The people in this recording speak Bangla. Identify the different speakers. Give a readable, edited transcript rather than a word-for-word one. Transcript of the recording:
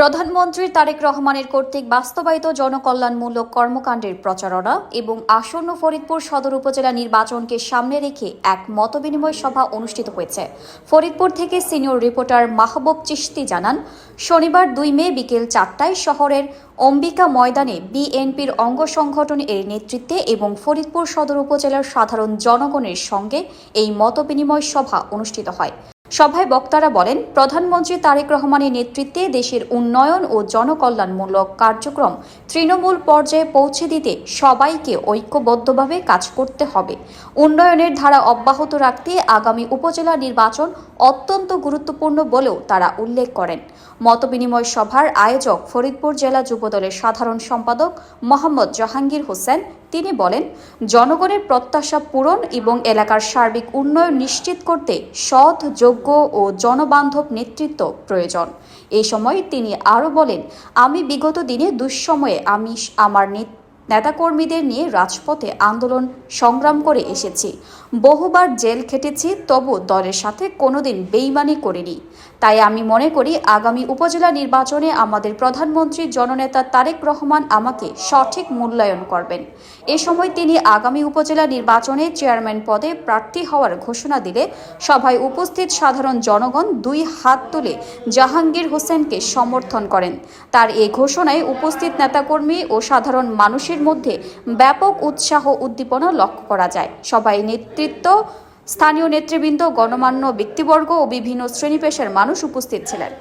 Speaker 1: প্রধানমন্ত্রী তারেক রহমানের কর্তৃক বাস্তবায়িত জনকল্যাণমূলক কর্মকাণ্ডের প্রচারণা এবং আসন্ন ফরিদপুর সদর উপজেলা নির্বাচনকে সামনে রেখে এক মতবিনিময় সভা অনুষ্ঠিত হয়েছে। ফরিদপুর থেকে সিনিয়র রিপোর্টার মাহবুব চিশতি জানান, শনিবার 2 মে বিকেল 4টায় শহরের অম্বিকা ময়দানে বিএনপির অঙ্গ সংগঠন এর নেতৃত্বে এবং ফরিদপুর সদর উপজেলার সাধারণ জনগণের সঙ্গে এই মতবিনিময় সভা অনুষ্ঠিত হয়। সভায় বক্তারা বলেন, প্রধানমন্ত্রী তারেক রহমানের নেতৃত্বে দেশের উন্নয়ন ও জনকল্যাণমূলক কার্যক্রম তৃণমূল পর্যায়ে পৌঁছে দিতে সবাইকে ঐক্যবদ্ধভাবে কাজ করতে হবে। উন্নয়নের ধারা অব্যাহত রাখতে আগামী উপজেলা নির্বাচন অত্যন্ত গুরুত্বপূর্ণ বলেও তারা উল্লেখ করেন। মতবিনিময় সভার আয়োজক ফরিদপুর জেলা যুবদলের সাধারণ সম্পাদক মোহাম্মদ জাহাঙ্গীর হোসেন। তিনি বলেন, জনগণের প্রত্যাশা পূরণ এবং এলাকার সার্বিক উন্নয়ন নিশ্চিত করতে সৎ, যোগ্য ও জনবান্ধব নেতৃত্ব প্রয়োজন। এই সময় তিনি আরও বলেন, আমি বিগত দিনে দুঃসময়ে আমি আমার নেতাকর্মীদের নিয়ে রাজপথে আন্দোলন সংগ্রাম করে এসেছি, বহুবার জেল খেটেছি, তবু দলের সাথে কোনোদিন বেইমানি করিনি। তাই আমি মনে করি আগামী উপজেলা নির্বাচনে আমাদের প্রধানমন্ত্রী জননেতা তারেক রহমান আমাকে সঠিক মূল্যায়ন করবেন। এ সময় তিনি আগামী উপজেলা নির্বাচনে চেয়ারম্যান পদে প্রার্থী হওয়ার ঘোষণা দিলে সভায় উপস্থিত সাধারণ জনগণ 2 হাত তুলে জাহাঙ্গীর হোসেনকে সমর্থন করেন। তার এই ঘোষণায় উপস্থিত নেতাকর্মী ও সাধারণ মানুষের মধ্যে ব্যাপক উৎসাহ উদ্দীপনা লক্ষ্য করা যায়। সভায় নেতৃত্ব, স্থানীয় নেতৃবৃন্দ, গণমান্য ব্যক্তিবর্গ ও বিভিন্ন শ্রেণী পেশার মানুষ উপস্থিত ছিলেন।